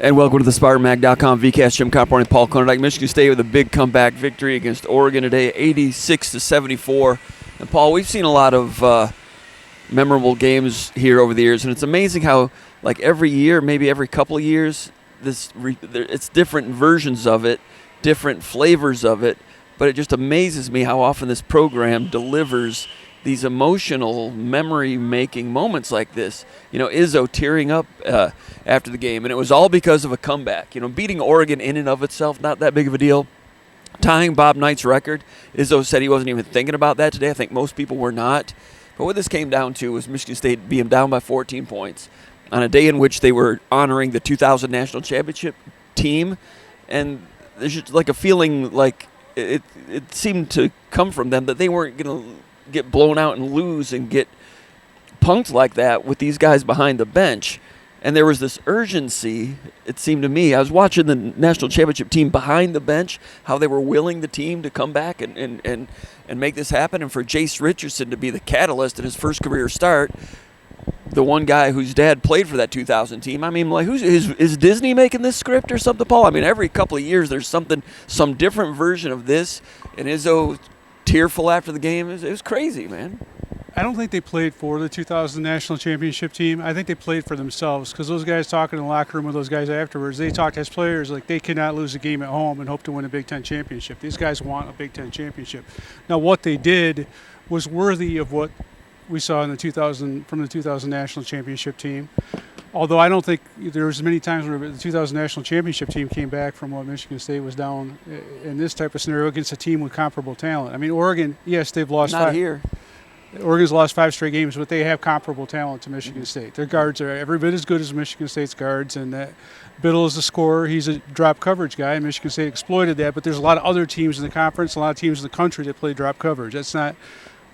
And welcome to the SpartanMag.com VCast. Jim Comparoni, Paul Konyndyk. Michigan State with a big comeback victory against Oregon today, 86-74. And Paul, we've seen a lot of memorable games here over the years, and it's amazing how, like every year, maybe every couple of years, it's different versions of it, different flavors of it. But it just amazes me how often this program delivers these emotional, memory-making moments like this. You know, Izzo tearing up after the game, and it was all because of a comeback. You know, beating Oregon in and of itself, not that big of a deal. Tying Bob Knight's record, Izzo said he wasn't even thinking about that today. I think most people were not. But what this came down to was Michigan State being down by 14 points on a day in which they were honoring the 2000 National Championship team. And there's just like a feeling like it seemed to come from them that they weren't going to get blown out and lose and get punked like that with these guys behind the bench. And there was this urgency, it seemed to me. I was watching the national championship team behind the bench, how they were willing the team to come back and make this happen. And for Jace Richardson to be the catalyst in his first career start, the one guy whose dad played for that 2000 team. I mean, like, is Disney making this script or something, Paul? I mean, every couple of years there's some different version of this. And Izzo tearful after the game. It was crazy, man. I don't think they played for the 2000 National Championship team. I think they played for themselves, because those guys talking in the locker room with those guys afterwards, they talked as players like they cannot lose a game at home and hope to win a Big Ten championship. These guys want a Big Ten championship. Now, what they did was worthy of what we saw in the 2000 National Championship team. Although I don't think there was many times where the 2000 National Championship team came back from what Michigan State was down in this type of scenario against a team with comparable talent. I mean, Oregon, yes, they've lost Not here. Oregon's lost 5 straight games, but they have comparable talent to Michigan State. Their guards are every bit as good as Michigan State's guards, and Biddle is the scorer. He's a drop coverage guy, and Michigan State exploited that. But there's a lot of other teams in the conference, a lot of teams in the country that play drop coverage. That's not,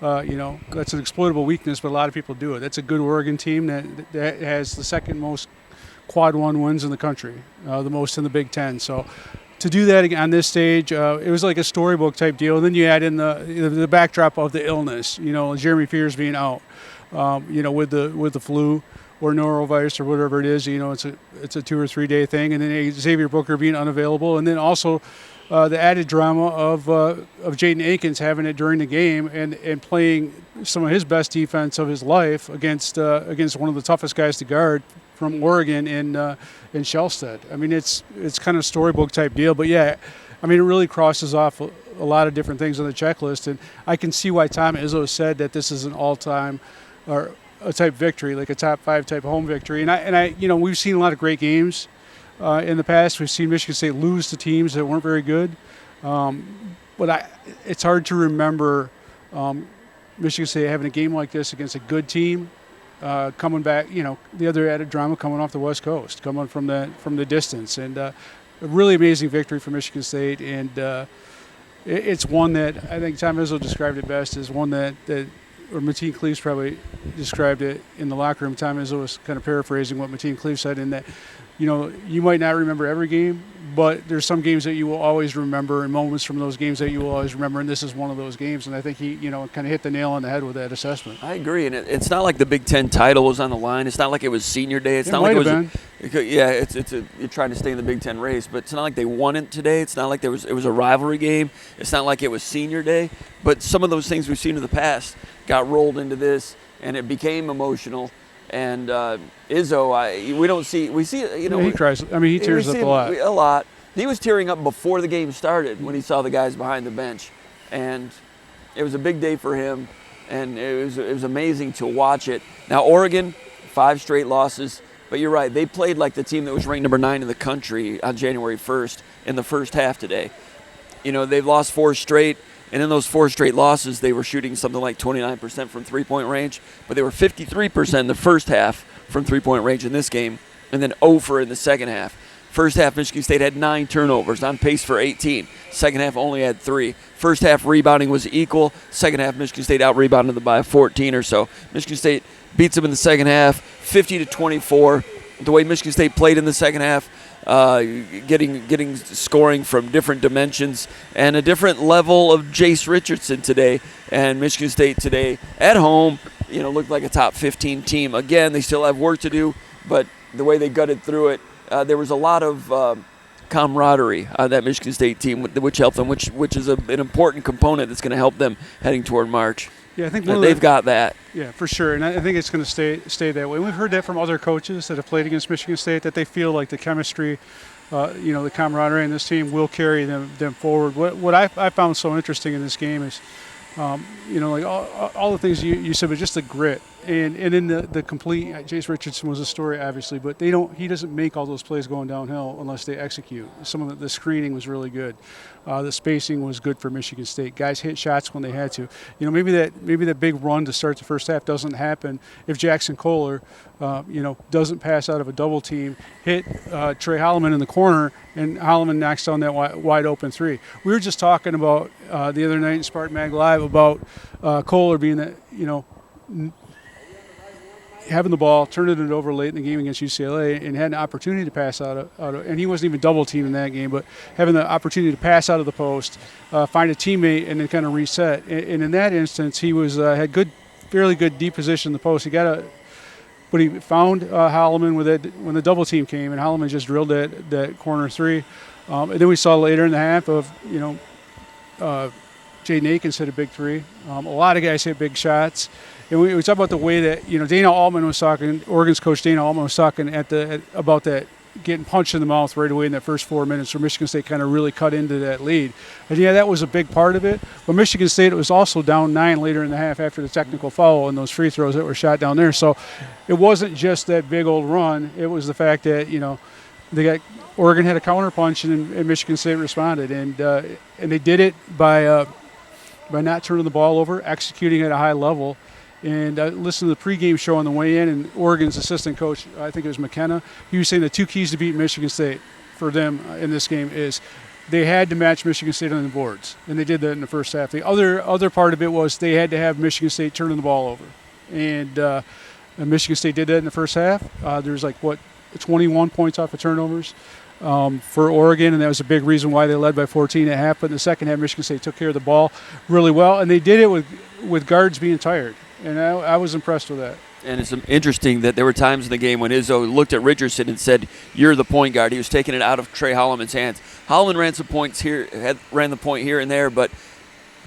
that's an exploitable weakness, but a lot of people do it. That's a good Oregon team that has the second most quad one wins in the country, the most in the Big Ten. So to do that on this stage, it was like a storybook type deal. And then you add in the backdrop of the illness, Jeremy Fears being out, with the flu or norovirus or whatever it is. It's a 2 or 3 day thing, and then Xavier Booker being unavailable, and then also the added drama of Jaden Akins having it during the game and playing some of his best defense of his life against one of the toughest guys to guard from Oregon in Shellstead. I mean, it's kind of storybook type deal, but yeah, I mean, it really crosses off a lot of different things on the checklist, and I can see why Tom Izzo said that this is an all-time or a type victory, like a top 5 type home victory. And I we've seen a lot of great games in the past. We've seen Michigan State lose to teams that weren't very good, but it's hard to remember Michigan State having a game like this against a good team. Coming back, the other added drama coming off the West Coast, coming from the distance, and a really amazing victory for Michigan State. And it's one that I think Tom Izzo described it best as one that or Mateen Cleaves probably described it in the locker room. Tom Izzo was kind of paraphrasing what Mateen Cleaves said, in that, you might not remember every game, but there's some games that you will always remember, and moments from those games that you will always remember, and this is one of those games. And I think he, kind of hit the nail on the head with that assessment. I agree, and it's not like the Big Ten title was on the line. It's not like it was senior day. It's not like it was. You're trying to stay in the Big Ten race, but it's not like they won it today. It's not like it was a rivalry game. It's not like it was senior day. But some of those things we've seen in the past got rolled into this, and it became emotional. And Izzo, we see he cries. I mean, he tears up a lot. He was tearing up before the game started when he saw the guys behind the bench, and it was a big day for him, and it was amazing to watch it. Now, Oregon, 5 straight losses, but you're right, they played like the team that was ranked number 9 in the country on January 1st in the first half today. They've lost 4 straight. And in those 4 straight losses, they were shooting something like 29% from three-point range, but they were 53% in the first half from three-point range in this game, and then 0 in the second half. First half, Michigan State had 9 turnovers, on pace for 18. Second half only had 3. First half rebounding was equal. Second half, Michigan State out-rebounded them by 14 or so. Michigan State beats them in the second half, 50-24. The way Michigan State played in the second half, getting scoring from different dimensions and a different level of Jase Richardson today. And Michigan State today at home, looked like a top 15 team. Again, they still have work to do, but the way they gutted through it there was a lot of camaraderie on that Michigan State team, which helped them, which is an important component that's going to help them heading toward March. Yeah, I think they've got that. Yeah, for sure, and I think it's going to stay that way. We've heard that from other coaches that have played against Michigan State, that they feel like the chemistry, the camaraderie in this team will carry them forward. What I found so interesting in this game is, like all the things you said, but just the grit. And in the complete, Jase Richardson was a story, obviously, but he doesn't make all those plays going downhill unless they execute. Some of the screening was really good. The spacing was good for Michigan State. Guys hit shots when they had to. Maybe that big run to start the first half doesn't happen if Jackson Kohler, doesn't pass out of a double team, hit Trey Holloman in the corner, and Holloman knocks down that wide open three. We were just talking about the other night in SpartanMag Live about Kohler being that, having the ball, turning it over late in the game against UCLA, and had an opportunity to pass out of, and he wasn't even double teamed in that game, but having the opportunity to pass out of the post, find a teammate, and then kind of reset. And in that instance, he had fairly good deep position in the post. But he found Holloman when the double team came, and Holloman just drilled that corner three. And then we saw later in the half of Jaden Akins hit a big three. A lot of guys hit big shots. And we talk about the way that, Dana Altman was talking, Oregon's coach Dana Altman was talking about that getting punched in the mouth right away in that first 4 minutes where Michigan State kind of really cut into that lead. And, that was a big part of it. But Michigan State was also down 9 later in the half after the technical foul and those free throws that were shot down there. So it wasn't just that big old run. It was the fact that, Oregon had a counterpunch and Michigan State responded. And they did it by not turning the ball over, executing at a high level. And I listened to the pregame show on the way in, and Oregon's assistant coach, I think it was McKenna, he was saying the two keys to beat Michigan State for them in this game is they had to match Michigan State on the boards, and they did that in the first half. The other part of it was they had to have Michigan State turning the ball over, and Michigan State did that in the first half. There's 21 points off of turnovers for Oregon, and that was a big reason why they led by 14 at half. But in the second half, Michigan State took care of the ball really well, and they did it with guards being tired. And I was impressed with that. And it's interesting that there were times in the game when Izzo looked at Richardson and said, "You're the point guard." He was taking it out of Trey Holloman's hands. Holloman ran the point here and there, but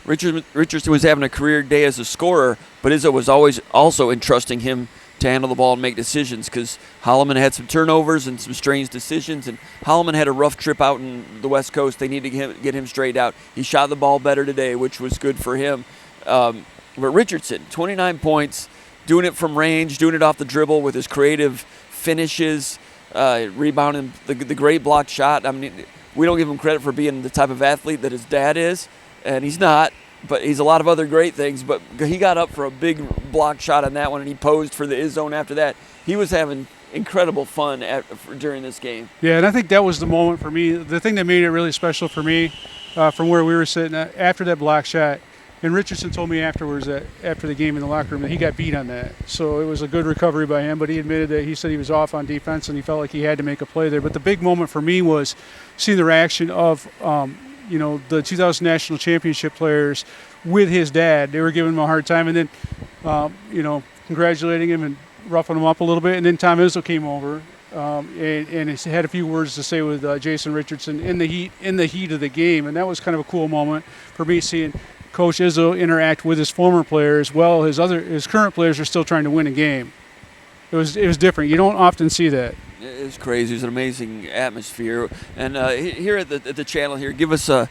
Richardson was having a career day as a scorer, but Izzo was always also entrusting him to handle the ball and make decisions because Holloman had some turnovers and some strange decisions, and Holloman had a rough trip out in the West Coast. They needed to get him straightened out. He shot the ball better today, which was good for him. But Richardson, 29 points, doing it from range, doing it off the dribble with his creative finishes, rebounding, the great blocked shot. I mean, we don't give him credit for being the type of athlete that his dad is, and he's not, but he's a lot of other great things. But he got up for a big blocked shot on that one, and he posed for the Iz zone after that. He was having incredible fun during this game. Yeah, and I think that was the moment for me. The thing that made it really special for me from where we were sitting after that block shot, and Richardson told me afterwards that after the game in the locker room that he got beat on that. So it was a good recovery by him, but he admitted that he said he was off on defense and he felt like he had to make a play there. But the big moment for me was seeing the reaction of, the 2000 National Championship players with his dad. They were giving him a hard time and then, congratulating him and roughing him up a little bit. And then Tom Izzo came over and he had a few words to say with Jase Richardson in the heat of the game. And that was kind of a cool moment for me seeing Coach Izzo interact with his former players while his current players are still trying to win a game. It was different. You don't often see that. It's crazy. It's an amazing atmosphere. And here at the channel here, give us a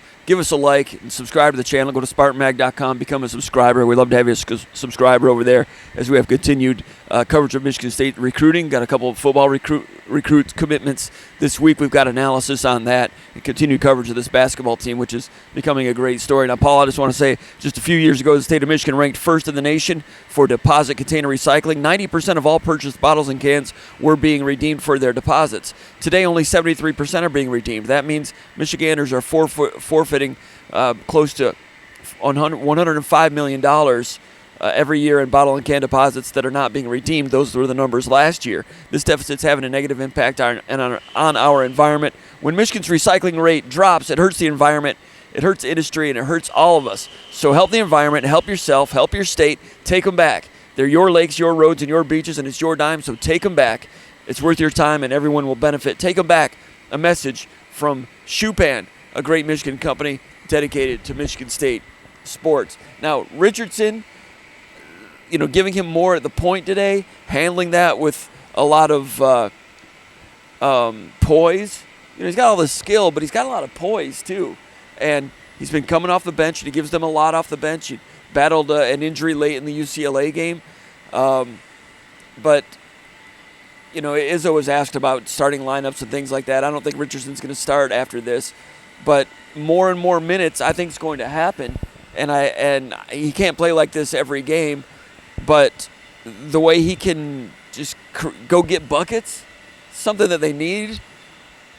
like and subscribe to the channel. Go to SpartanMag.com, become a subscriber. We'd love to have you as a subscriber over there as we have continued coverage of Michigan State recruiting. Got a couple of football recruit commitments this week. We've got analysis on that and continued coverage of this basketball team, which is becoming a great story. Now, Paul, I just want to say, just a few years ago, the state of Michigan ranked first in the nation for deposit container recycling. 90% of all purchased bottles and cans were being redeemed for their deposits. Today, only 73% are being redeemed. That means Michiganders are forfeiting close to $105 million every year in bottle and can deposits that are not being redeemed. Those were the numbers last year. This deficit's having a negative impact on our environment. When Michigan's recycling rate drops, it hurts the environment, it hurts industry, and it hurts all of us. So help the environment, help yourself, help your state, take them back. They're your lakes, your roads, and your beaches, and it's your dime, so take them back. It's worth your time, and everyone will benefit. Take them back. A message from Schupan, a great Michigan company dedicated to Michigan State sports. Now, Richardson, giving him more at the point today, handling that with a lot of poise. He's got all the skill, but he's got a lot of poise too. And he's been coming off the bench, and he gives them a lot off the bench. He battled an injury late in the UCLA game. But Izzo was asked about starting lineups and things like that. I don't think Richardson's going to start after this. But more and more minutes, I think, is going to happen. And he can't play like this every game. But the way he can just go get buckets, something that they need,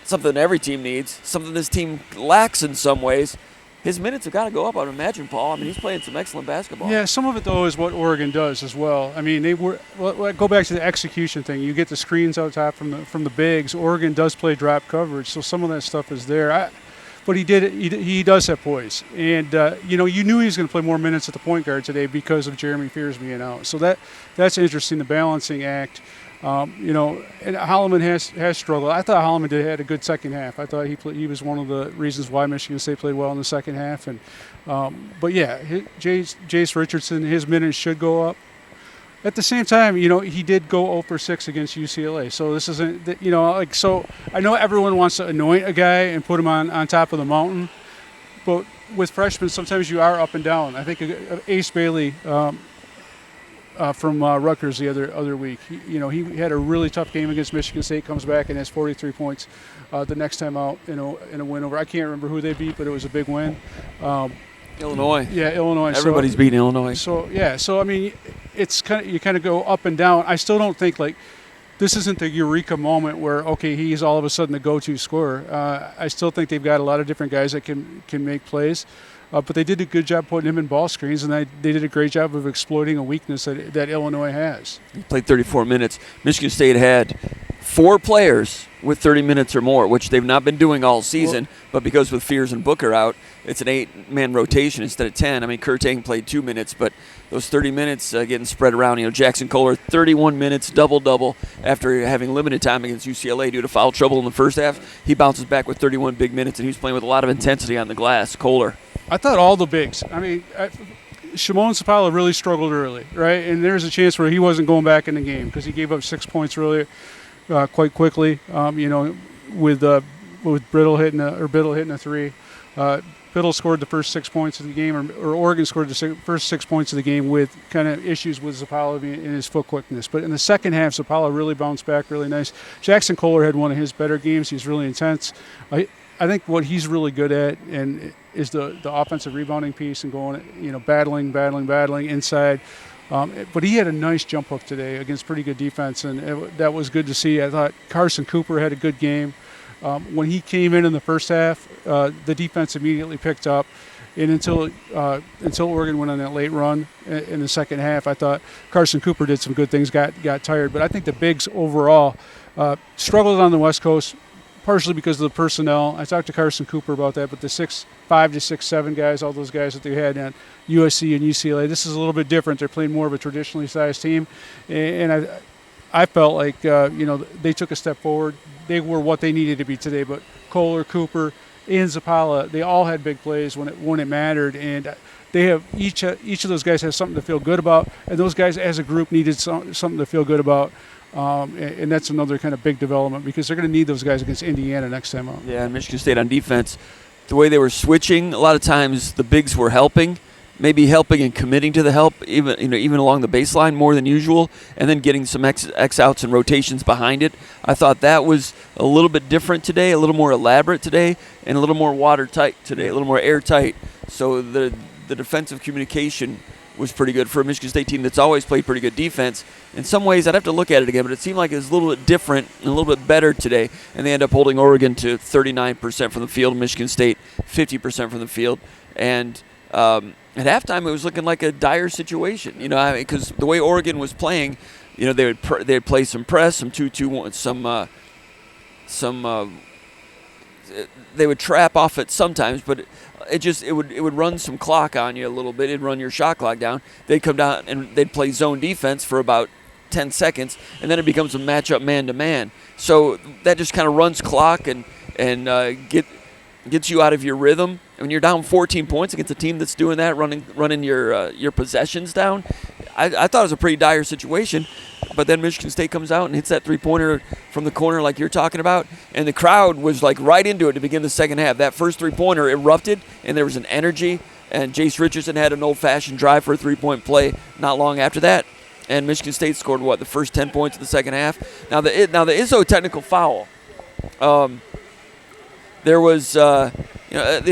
something every team needs, something this team lacks in some ways. His minutes have got to go up, I would imagine, Paul. I mean, he's playing some excellent basketball. Yeah, some of it, though, is what Oregon does as well. I mean, go back to the execution thing. You get the screens out top from the bigs. Oregon does play drop coverage, so some of that stuff is there. But he does have poise. And, you knew he was going to play more minutes at the point guard today because of Jeremy Fears being out. So that's interesting, the balancing act. And Holloman has struggled. I thought Holloman had a good second half. I thought he was one of the reasons why Michigan State played well in the second half. And but yeah, Jase Richardson, his minutes should go up. At the same time, he did go 0 for 6 against UCLA. So this isn't, so I know everyone wants to anoint a guy and put him on top of the mountain, but with freshmen, sometimes you are up and down. I think Ace Bailey. From Rutgers the other week. He had a really tough game against Michigan State, comes back and has 43 points the next time out in a win over. I can't remember who they beat, but it was a big win. Illinois. Yeah, Illinois. Everybody's beating Illinois. So I mean, it's you kind of go up and down. I still don't think this isn't the eureka moment where he's all of a sudden the go-to scorer. I still think they've got a lot of different guys that can make plays. But they did a good job putting him in ball screens, and they did a great job of exploiting a weakness that Illinois has. He played 34 minutes. Michigan State had 4 players with 30 minutes or more, which they've not been doing all season. But because with Fears and Booker out, it's an 8-man rotation instead of 10. I mean, Kurtang played 2 minutes, but those 30 minutes getting spread around. Jackson Kohler, 31 minutes, double-double after having limited time against UCLA due to foul trouble in the first half. He bounces back with 31 big minutes, and he was playing with a lot of intensity on the glass. Kohler. I thought all the bigs. I mean, Shimon Sapala really struggled early, right? And there's a chance where he wasn't going back in the game because he gave up 6 points really quite quickly. With Biddle hitting a 3. Biddle scored the first 6 points of the game, or Oregon scored the first 6 points of the game with kind of issues with Zapala in his foot quickness. But in the second half, Zapala really bounced back really nice. Jackson Kohler had one of his better games. He's really intense. I think what he's really good at is the offensive rebounding piece and going, battling inside. But he had a nice jump hook today against pretty good defense, and that was good to see. I thought Carson Cooper had a good game. When he came in the first half, the defense immediately picked up. And until Oregon went on that late run in the second half, I thought Carson Cooper did some good things, got tired. But I think the bigs overall struggled on the West Coast, partially because of the personnel. I talked to Carson Cooper about that, but the 6'5" to 6'7" guys, all those guys that they had at USC and UCLA, this is a little bit different. They're playing more of a traditionally sized team. And I felt like, they took a step forward. They were what they needed to be today. But Kohler, Cooper, and Zapala, they all had big plays when it mattered. And they have each of those guys has something to feel good about. And those guys as a group needed something to feel good about. And that's another kind of big development because they're going to need those guys against Indiana next time out. Yeah, and Michigan State on defense, the way they were switching, a lot of times the bigs were helping, maybe helping and committing to the help, even along the baseline more than usual, and then getting some X-outs and rotations behind it. I thought that was a little bit different today, a little more elaborate today, and a little more watertight today, a little more airtight. So the defensive communication was pretty good for a Michigan State team that's always played pretty good defense. In some ways, I'd have to look at it again, but it seemed like it was a little bit different and a little bit better today. And they end up holding Oregon to 39% from the field, Michigan State 50% from the field. And at halftime, it was looking like a dire situation, because the way Oregon was playing, they'd play some press, some 2-2-1, they would trap off it sometimes, but it would run some clock on you a little bit. It'd run your shot clock down. They'd come down and they'd play zone defense for about 10 seconds, and then it becomes a matchup man-to-man. So that just kind of runs clock and gets you out of your rhythm. And when you're down 14 points against a team that's doing that, running your possessions down, I thought it was a pretty dire situation. But then Michigan State comes out and hits that three-pointer from the corner like you're talking about, and the crowd was like right into it to begin the second half. That first three-pointer erupted, and there was an energy, and Jase Richardson had an old-fashioned drive for a three-point play not long after that. And Michigan State scored, the first 10 points of the second half. Now the Izzo technical foul, there was, the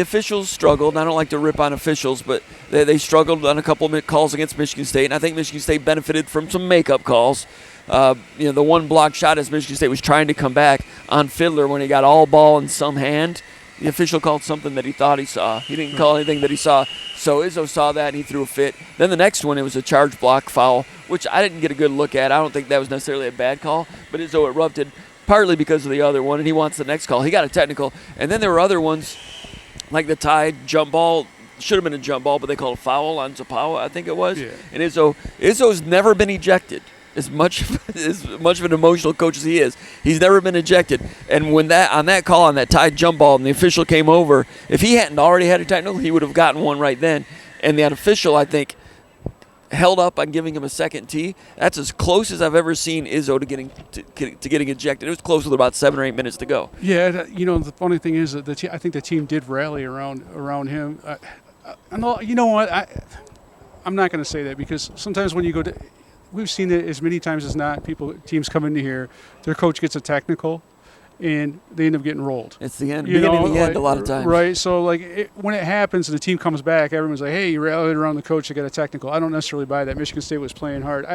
officials struggled. And I don't like to rip on officials, but they struggled on a couple of calls against Michigan State. And I think Michigan State benefited from some makeup calls. The one block shot as Michigan State was trying to come back on Fiddler when he got all ball in some hand. The official called something that he thought he saw. He didn't call anything that he saw. So Izzo saw that and he threw a fit. Then the next one, it was a charge block foul, which I didn't get a good look at. I don't think that was necessarily a bad call, but Izzo erupted partly because of the other one, and he wants the next call. He got a technical. And then there were other ones, like the tied jump ball. Should have been a jump ball, but they called a foul on Zapawa, I think it was. Yeah. And Izzo's never been ejected. As much of an emotional coach as he is, he's never been ejected. And when on that call, on that tied jump ball, and the official came over, if he hadn't already had a technical, he would have gotten one right then. And that official, I think, held up on giving him a second tee. That's as close as I've ever seen Izzo to getting ejected. It was close with about 7 or 8 minutes to go. Yeah, the funny thing is that I think the team did rally around him. You know what? I'm not going to say that because sometimes when you go to – we've seen it as many times as not. Teams come into here, their coach gets a technical, and they end up getting rolled. It's the end. A lot of times. Right. So when it happens and the team comes back, everyone's like, "Hey, you rallied around the coach to get a technical." I don't necessarily buy that. Michigan State was playing hard.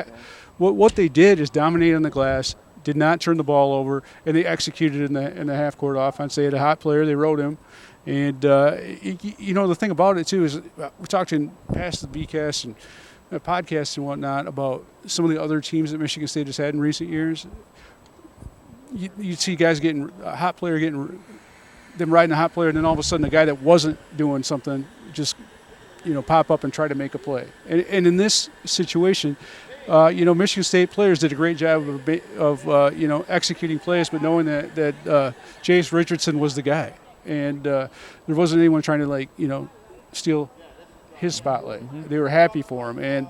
What they did is dominate on the glass, did not turn the ball over, and they executed in the half court offense. They had a hot player. They rode him. And the thing about it too is we're talking past the BCast and podcasts and whatnot about some of the other teams that Michigan State has had in recent years. You see guys getting a hot player, them riding a hot player, and then all of a sudden the guy that wasn't doing something just pop up and try to make a play. And in this situation, Michigan State players did a great job of executing plays, but knowing that Jase Richardson was the guy, and there wasn't anyone trying to steal his spotlight. Mm-hmm. They were happy for him, and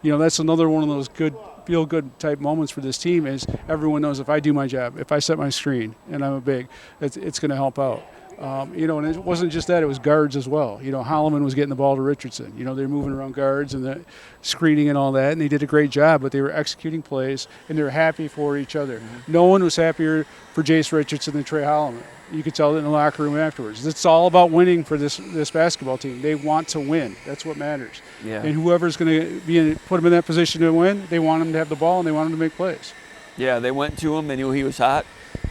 that's another one of those good feel-good type moments for this team. Is everyone knows if I do my job, if I set my screen, and I'm a big, it's going to help out. And it wasn't just that; it was guards as well. Holloman was getting the ball to Richardson. They're moving around guards and the screening and all that, and they did a great job. But they were executing plays, and they were happy for each other. Mm-hmm. No one was happier for Jase Richardson than Trey Holloman. You could tell it in the locker room afterwards. It's all about winning for this basketball team. They want to win. That's what matters. Yeah. And whoever's going to put them in that position to win, they want them to have the ball and they want them to make plays. Yeah, they went to him. They knew he was hot,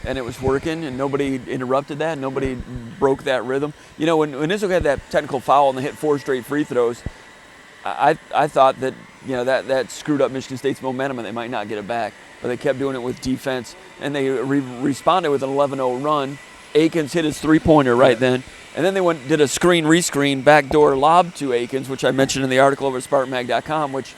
and it was working, and nobody interrupted that. Nobody broke that rhythm. When Izzo had that technical foul and they hit 4 straight free throws, I thought that that screwed up Michigan State's momentum and they might not get it back. But they kept doing it with defense, and they responded with an 11-0 run. Akins hit his three-pointer right then. And then they did a screen-rescreen backdoor lob to Akins, which I mentioned in the article over at SpartanMag.com, which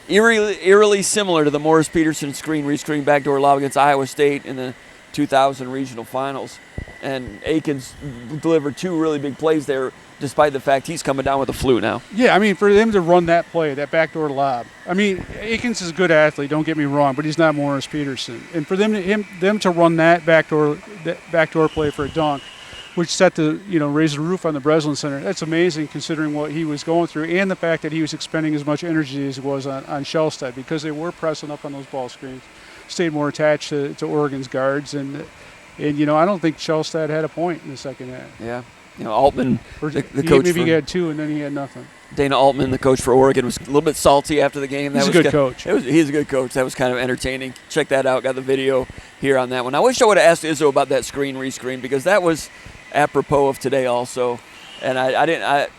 eerily similar to the Morris Peterson screen-rescreen backdoor lob against Iowa State in the 2000 regional finals. And Akins delivered 2 really big plays there, despite the fact he's coming down with a flu now. Yeah, for them to run that play, that backdoor lob. Akins is a good athlete, don't get me wrong, but he's not Morris Peterson. And for them to run that backdoor play for a dunk, which set the raise the roof on the Breslin Center, that's amazing considering what he was going through and the fact that he was expending as much energy as he was on Shellstead, because they were pressing up on those ball screens, stayed more attached to Oregon's guards, and I don't think Shellstead had a point in the second half. Yeah. Altman, the coach. Maybe he had 2 and then he had nothing. Dana Altman, the coach for Oregon, was a little bit salty after the game. He's a good coach. He's a good coach. That was kind of entertaining. Check that out. Got the video here on that one. I wish I would have asked Izzo about that screen-rescreen, because that was apropos of today also. And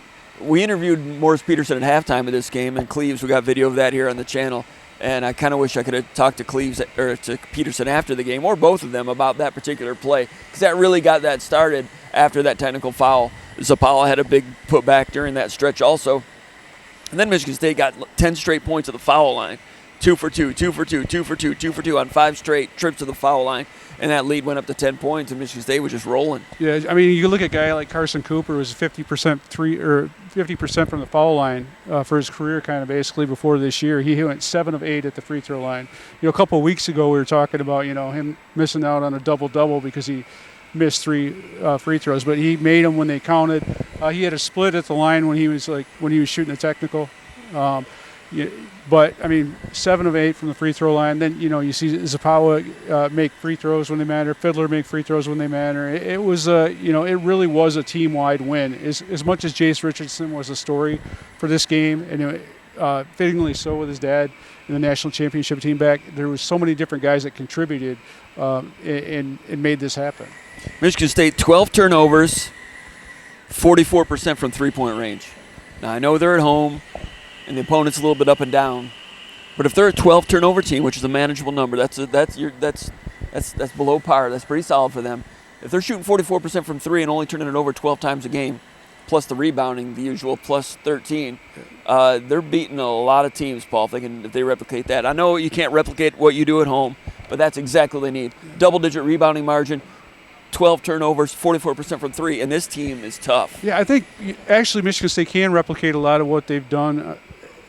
we interviewed Morris Peterson at halftime of this game, and Cleves, we got video of that here on the channel. And I kind of wish I could have talked to to Peterson after the game, or both of them, about that particular play, because that really got that started after that technical foul. Zapawa had a big putback during that stretch also. And then Michigan State got 10 straight points at the foul line. 2 for 2, 2 for 2, 2 for 2, 2 for 2 on 5 straight trips to the foul line. And that lead went up to 10 points, and Michigan State was just rolling. Yeah, I mean, you look at a guy like Carson Cooper, who was 50% from the foul line for his career, kind of basically before this year. He went 7 of 8 at the free throw line. A couple of weeks ago, we were talking about him missing out on a double because he missed 3 free throws, but he made them when they counted. He had a split at the line when he was shooting a technical. But, I mean, 7 of 8 from the free throw line. Then, you see Zapawa make free throws when they matter. Fiddler make free throws when they matter. It was, it really was a team-wide win. As much as Jace Richardson was a story for this game, and fittingly so with his dad in the national championship team back, there was so many different guys that contributed and made this happen. Michigan State, 12 turnovers, 44% from three-point range. Now, I know they're at home, and the opponent's a little bit up and down. But if they're a 12 turnover team, which is a manageable number, that's below par. That's pretty solid for them. If they're shooting 44% from 3 and only turning it over 12 times a game, plus the rebounding, the usual plus 13, they're beating a lot of teams, Paul, if they replicate that. I know you can't replicate what you do at home, but that's exactly what they need. Double-digit rebounding margin, 12 turnovers, 44% from 3, and this team is tough. Yeah, I think actually Michigan State can replicate a lot of what they've done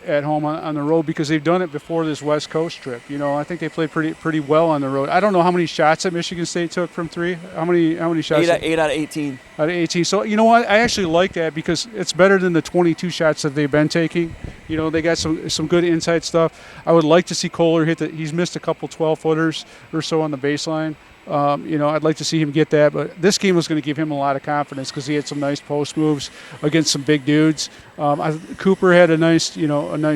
at home on the road because they've done it before this West Coast trip. I think they played pretty well on the road. I don't know how many shots that Michigan State took from 3. How many shots? 8 out of 18. Out of 18. So, you know what? I actually like that because it's better than the 22 shots that they've been taking. They got some good inside stuff. I would like to see Kohler hit he's missed a couple 12-footers or so on the baseline. I'd like to see him get that, but this game was going to give him a lot of confidence because he had some nice post moves against some big dudes. Cooper had a nice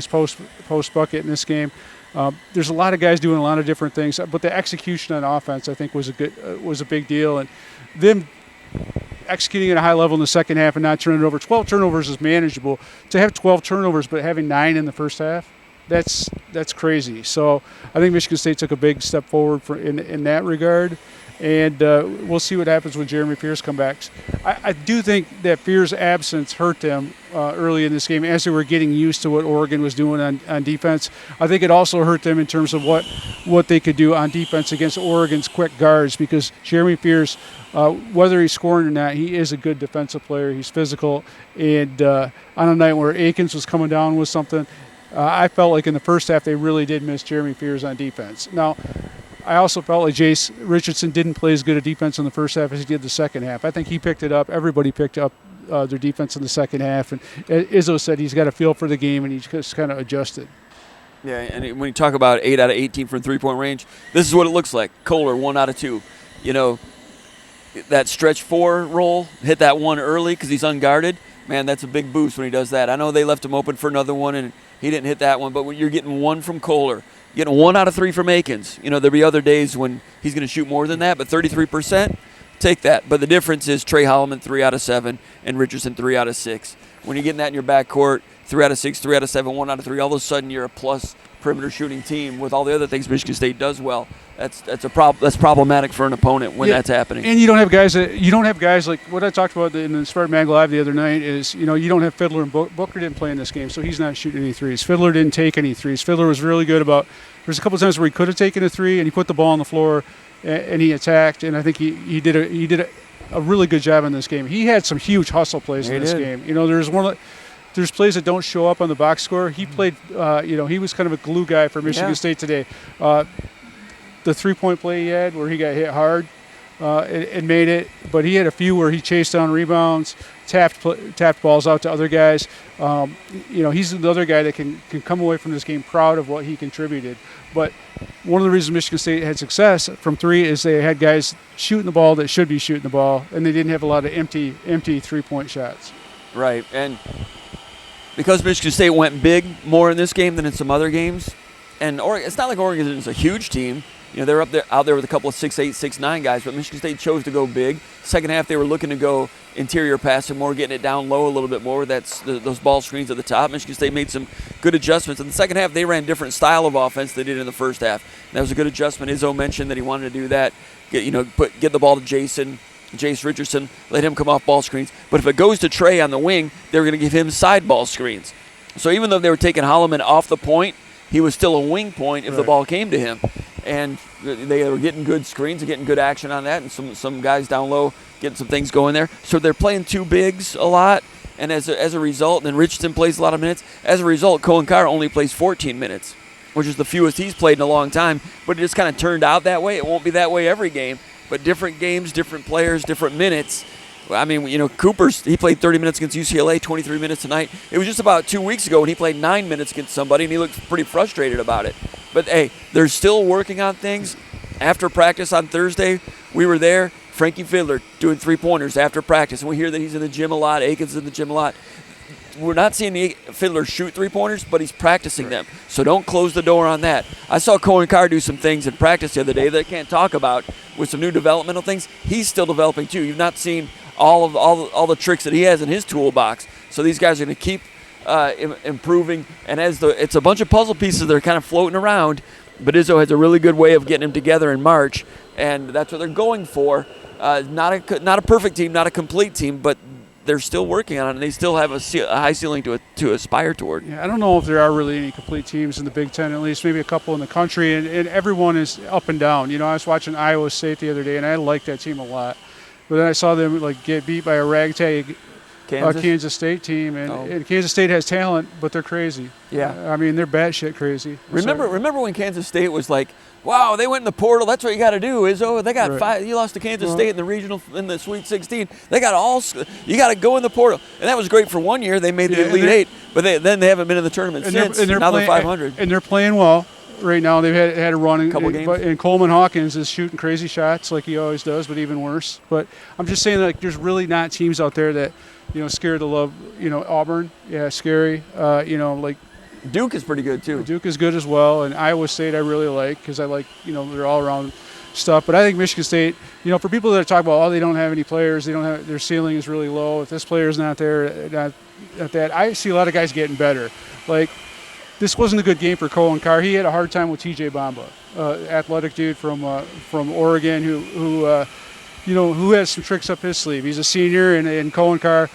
post bucket in this game. There's a lot of guys doing a lot of different things, but the execution on offense, I think, was a big deal, and them executing at a high level in the second half and not turning it over. 12 turnovers is manageable. To have 12 turnovers but having 9 in the first half, that's crazy. So I think Michigan State took a big step forward in that regard, and we'll see what happens when Jeremy Fears comes back. I do think that Fears' absence hurt them early in this game as they were getting used to what Oregon was doing on defense. I think it also hurt them in terms of what they could do on defense against Oregon's quick guards because Jeremy Fears, whether he's scoring or not, he is a good defensive player. He's physical, and on a night where Akins was coming down with something, I felt like in the first half they really did miss Jeremy Fears on defense. Now, I also felt like Jase Richardson didn't play as good a defense in the first half as he did the second half. I think he picked it up. Everybody picked up their defense in the second half. And Izzo said he's got a feel for the game, and he just kind of adjusted. Yeah, and when you talk about 8 out of 18 from three-point range, this is what it looks like. Kohler, 1 out of 2. That stretch 4 roll, hit that one early because he's unguarded. Man, that's a big boost when he does that. I know they left him open for another one, and he didn't hit that one, but when you're getting 1 from Kohler, you're getting 1 out of 3 from Akins. There'll be other days when he's going to shoot more than that, but 33%, take that. But the difference is Trey Holloman, 3 out of 7, and Richardson, 3 out of 6. When you're getting that in your backcourt, 3 out of 6, 3 out of 7, 1 out of 3, all of a sudden you're a plus perimeter shooting team with all the other things Michigan State does well. That's problematic for an opponent when that's happening. And you don't have guys like what I talked about in the SpartanMag Live the other night is you don't have Fiddler and Booker didn't play in this game, so he's not shooting any threes. Fiddler didn't take any threes. Fiddler was really good there's a couple of times where he could have taken a 3 and he put the ball on the floor and he attacked, and I think he did a really good job in this game. He had some huge hustle plays in this game. There's plays that don't show up on the box score. He played, he was kind of a glue guy for Michigan State today. The 3-point play he had where he got hit hard and made it, but he had a few where he chased down rebounds, tapped balls out to other guys. He's another guy that can come away from this game proud of what he contributed. But one of the reasons Michigan State had success from 3 is they had guys shooting the ball that should be shooting the ball, and they didn't have a lot of empty 3-point shots. Right, and because Michigan State went big more in this game than in some other games, and it's not like Oregon is a huge team. They're out there with a couple of 6'8", 6'9" guys, but Michigan State chose to go big. Second half, they were looking to go interior passing more, getting it down low a little bit more. That's those ball screens at the top. Michigan State made some good adjustments. In the second half, they ran different style of offense than they did in the first half. And that was a good adjustment. Izzo mentioned that he wanted to do that, get the ball to Jase Richardson, let him come off ball screens. But if it goes to Trey on the wing, they were going to give him side ball screens. So even though they were taking Holloman off the point, he was still a wing point if the Right. ball came to him. And they were getting good screens and getting good action on that, and some guys down low getting some things going there. So they're playing two bigs a lot, and as a result, and then Richardson plays a lot of minutes. As a result, Konyndyk only plays 14 minutes, which is the fewest he's played in a long time. But it just kind of turned out that way. It won't be that way every game, but different games, different players, different minutes. I mean, he played 30 minutes against UCLA, 23 minutes tonight. It was just about 2 weeks ago when he played 9 minutes against somebody, and he looked pretty frustrated about it. But, hey, they're still working on things. After practice on Thursday, we were there. Frankie Fiddler doing three-pointers after practice, and we hear that he's in the gym a lot. Aiken's in the gym a lot. We're not seeing Fiddler shoot three-pointers, but he's practicing them. So don't close the door on that. I saw Konyndyk do some things in practice the other day that I can't talk about with some new developmental things. He's still developing, too. You've not seen all the tricks that he has in his toolbox. So these guys are going to keep improving. And it's a bunch of puzzle pieces that are kind of floating around, but Izzo has a really good way of getting them together in March, and that's what they're going for. Not a perfect team, not a complete team, but they're still working on it, and they still have a high ceiling to aspire toward. Yeah, I don't know if there are really any complete teams in the Big Ten, at least maybe a couple in the country, and everyone is up and down. I was watching Iowa State the other day, and I liked that team a lot. But then I saw them get beat by a ragtag Kansas State team, and Kansas State has talent, but they're crazy. Yeah. I mean, they're batshit crazy. Remember when Kansas State was like, wow, they went in the portal. That's what you got to do, Izzo. They got 5. You lost to Kansas State in the regional, in the Sweet 16. They got you got to go in the portal. And that was great for 1 year. They made the Elite 8, but then they haven't been in the tournament since. Now they're 500. And they're playing well right now. They've had a run. Couple games. And Coleman Hawkins is shooting crazy shots like he always does, but even worse. But I'm just saying that there's really not teams out there that, scared to love. Auburn, yeah, scary. Duke is pretty good, too. Duke is good as well, and Iowa State I really like because I like, their all-around stuff. But I think Michigan State, for people that talk about, they don't have any players, their ceiling is really low. If this player's not there, not that, I see a lot of guys getting better. Like, this wasn't a good game for Konyndyk. He had a hard time with T.J. Bamba, athletic dude from Oregon who has some tricks up his sleeve. He's a senior, and Konyndyk,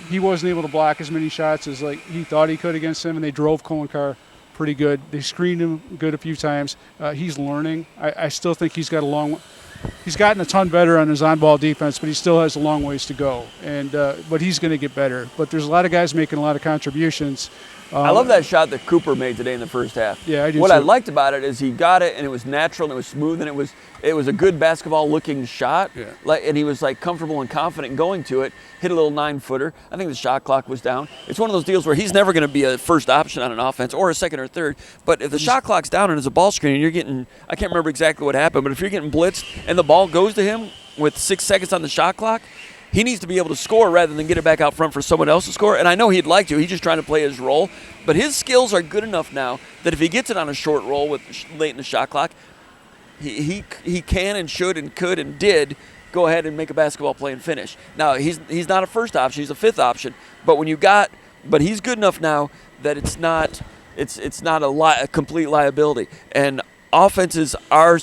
he wasn't able to block as many shots as he thought he could against him, and they drove Konyndyk pretty good. They screened him good a few times. He's learning. I still think he's gotten a ton better on his on-ball defense, but he still has a long ways to go. But he's going to get better. But there's a lot of guys making a lot of contributions. I love that shot that Cooper made today in the first half. Yeah, I do. What too. I liked about it is he got it, and it was natural, and it was smooth, and it was a good basketball-looking shot. Yeah. And he was comfortable and confident going to it. Hit a little 9-footer. I think the shot clock was down. It's one of those deals where he's never going to be a first option on an offense or a second or third. But if the shot clock's down and it's a ball screen, and you're getting, I can't remember exactly what happened, but if you're getting blitzed and the ball goes to him with 6 seconds on the shot clock, he needs to be able to score rather than get it back out front for someone else to score. And I know he'd like to. He's just trying to play his role. But his skills are good enough now that if he gets it on a short roll late in the shot clock, he can and should and could and did go ahead and make a basketball play and finish. Now, he's not a first option. He's a fifth option. But he's good enough now that it's not a complete liability. And offenses are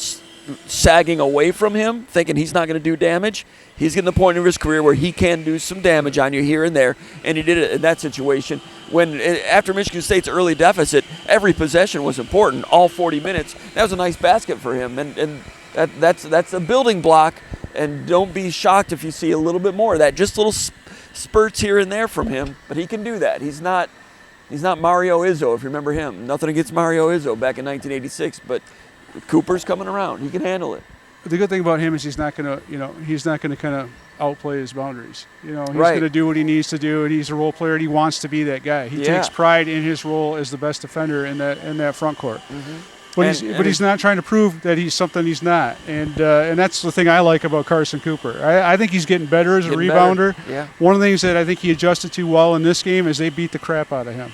sagging away from him, thinking he's not going to do damage. He's getting to the point in his career where he can do some damage on you here and there, and he did it in that situation. After Michigan State's early deficit, every possession was important, all 40 minutes. That was a nice basket for him, and that's a building block, and don't be shocked if you see a little bit more of that, just little spurts here and there from him, but he can do that. He's not Mario Izzo, if you remember him. Nothing against Mario Izzo back in 1986, but Cooper's coming around. He can handle it. The good thing about him is he's not going to kind of outplay his boundaries. He's Right. going to do what he needs to do, and he's a role player, and he wants to be that guy. He takes pride in his role as the best defender in that front court. Mm-hmm. But he's not trying to prove that he's something he's not, and that's the thing I like about Carson Cooper. I think he's getting better as a rebounder. Better. Yeah. One of the things that I think he adjusted to well in this game is they beat the crap out of him.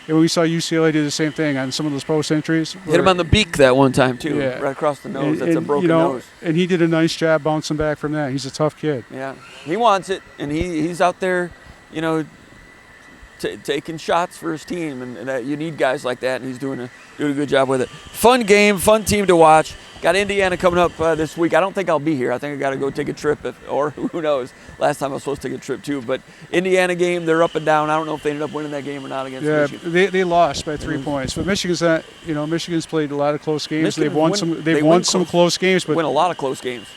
And we saw UCLA do the same thing on some of those post entries. Hit him on the beak that one time, too, Yeah. right across the nose. That's a and, broken nose. And he did a nice job bouncing back from that. He's a tough kid. Yeah, he wants it, and he's out there, taking shots for his team, and that you need guys like that, and he's doing a good job with it. Fun game, fun team to watch. Got Indiana coming up this week. I don't think I'll be here. I think I got to go take a trip, or who knows. Last time I was supposed to take a trip too. But Indiana game, they're up and down. I don't know if they ended up winning that game or not against Michigan. They lost by 3 points. But Michigan's not. Michigan's played a lot of close games. They've won some close games, but win a lot of close games.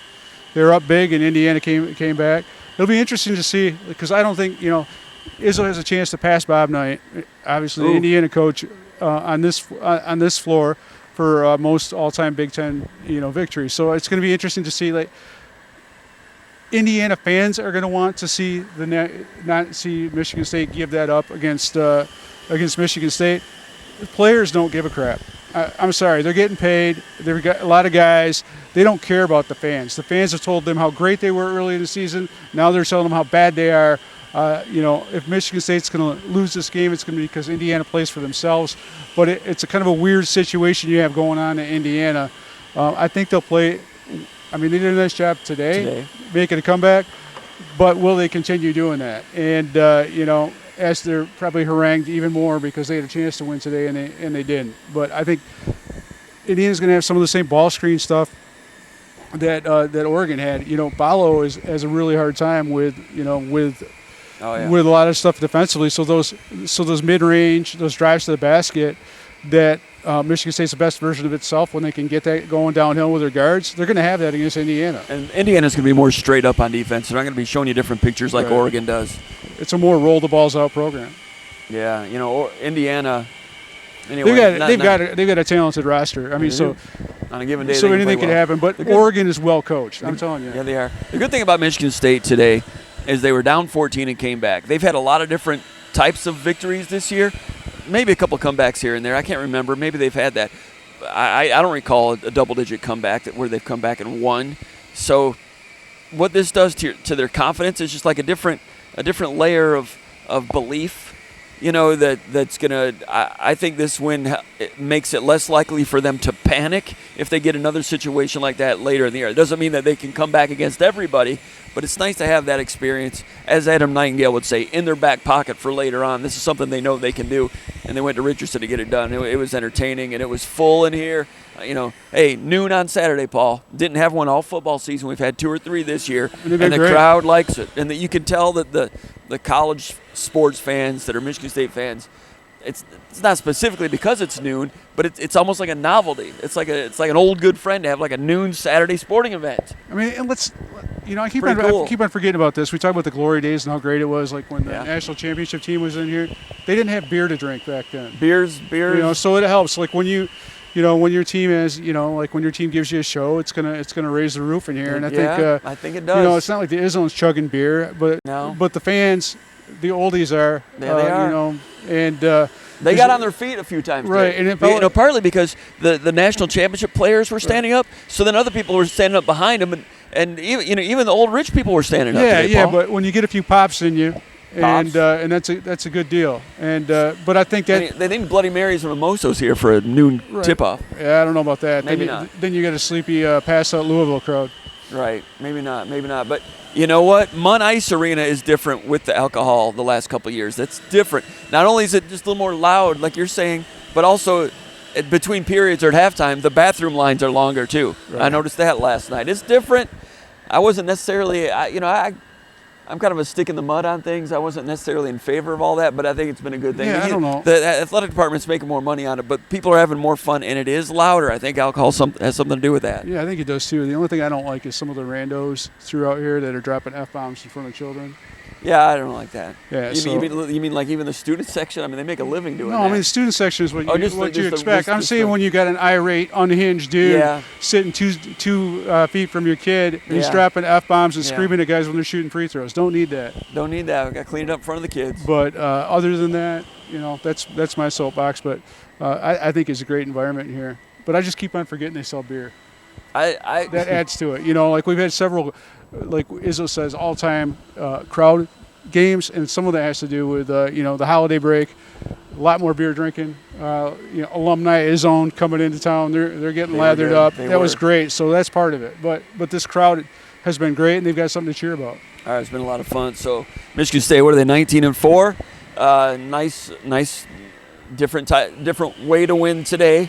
They're up big, and Indiana came back. It'll be interesting to see, because I don't think Izzo has a chance to pass Bob Knight, obviously the Indiana coach, on this floor for most all-time Big Ten victories. So it's going to be interesting to see. Like, Indiana fans are going to want to see not see Michigan State give that up against Michigan State. The players don't give a crap. I'm sorry, they're getting paid. They've got a lot of guys. They don't care about the fans. The fans have told them how great they were early in the season. Now they're telling them how bad they are. If Michigan State's going to lose this game, it's going to be because Indiana plays for themselves. But it's a kind of a weird situation you have going on in Indiana. I think they'll play. I mean, they did a nice job today. Making a comeback. But will they continue doing that? And as they're probably harangued even more because they had a chance to win today and they didn't. But I think Indiana's going to have some of the same ball screen stuff that Oregon had. Ballo has a really hard time with a lot of stuff defensively. So those mid-range, those drives to the basket that Michigan State's the best version of itself when they can get that going downhill with their guards. They're going to have that against Indiana. And Indiana's going to be more straight up on defense. They're not going to be showing you different pictures like Oregon does. It's a more roll the balls out program. Yeah, Indiana. Anyway, they've got a talented roster. I mean, so on a given day, so anything can happen. But Oregon is well coached. I'm telling you. Yeah, they are. The good thing about Michigan State today is they were down 14 and came back. They've had a lot of different types of victories this year. Maybe a couple comebacks here and there. I can't remember. Maybe they've had that. I don't recall a double-digit comeback where they've come back and won. So what this does to their confidence is just like a different layer of belief. That's gonna. I think this win makes it less likely for them to panic if they get another situation like that later in the year. It doesn't mean that they can come back against everybody, but it's nice to have that experience, as Adam Nightingale would say, in their back pocket for later on. This is something they know they can do, and they went to Richardson to get it done. It was entertaining, and it was full in here. Hey, noon on Saturday, Paul. Didn't have one all football season. We've had 2 or 3 this year, and the crowd likes it. And you can tell that the college sports fans that are Michigan State fans, it's not specifically because it's noon, but it's almost like a novelty. It's like an old good friend to have like a noon Saturday sporting event. I mean, and I keep on forgetting about this. We talk about the glory days and how great it was, like when the national championship team was in here. They didn't have beer to drink back then. Beers. So it helps. Like when when your team is, like when your team gives you a show, it's gonna raise the roof in here. And I think it does. It's not like the Island's chugging beer, but the fans, the oldies are. Yeah, they are. And they got on their feet a few times. Right, and partly because the national championship players were standing up, so then other people were standing up behind them, and even the old rich people were standing up. Yeah, but when you get a few pops in you. And that's a good deal. And but I think that they think Bloody Marys and mimosas here for a noon tip-off. Yeah, I don't know about that. Maybe not. Then you got a sleepy pass-out Louisville crowd. Right. Maybe not. But you know what? Munn Ice Arena is different with the alcohol the last couple of years. That's different. Not only is it just a little more loud, like you're saying, but also between periods or at halftime, the bathroom lines are longer too. Right. I noticed that last night. It's different. I wasn't necessarily, I'm kind of a stick in the mud on things. I wasn't necessarily in favor of all that, but I think it's been a good thing. Yeah, I don't know. The athletic department's making more money on it, but people are having more fun, and it is louder. I think alcohol has something to do with that. Yeah, I think it does too. The only thing I don't like is some of the randos throughout here that are dropping F-bombs in front of children. Yeah, I don't like that. Yeah, you mean like even the student section? I mean, they make a living doing that. No, I mean, the student section is what you expect. I'm saying when you got an irate, unhinged dude sitting two feet from your kid, and he's dropping F-bombs and screaming at guys when they're shooting free throws. Don't need that. Don't need that. We got to clean it up in front of the kids. But other than that, that's my soapbox. But I think it's a great environment here. But I just keep on forgetting they sell beer. That adds to it. Like we've had several, like Izzo says, all-time crowd games, and some of that has to do with the holiday break, a lot more beer drinking. Alumni is on coming into town. They're getting lathered up. That was great. So that's part of it. But this crowd has been great, and they've got something to cheer about. All right, it's been a lot of fun. So Michigan State, what are they, 19-4? Nice, different way to win today.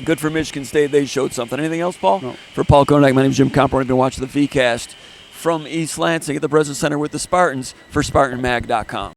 Good for Michigan State. They showed something. Anything else, Paul? No. For Paul Konyndyk, my name is Jim Comparoni. I've been watching the VCast from East Lansing at the Breslin Center with the Spartans for SpartanMag.com.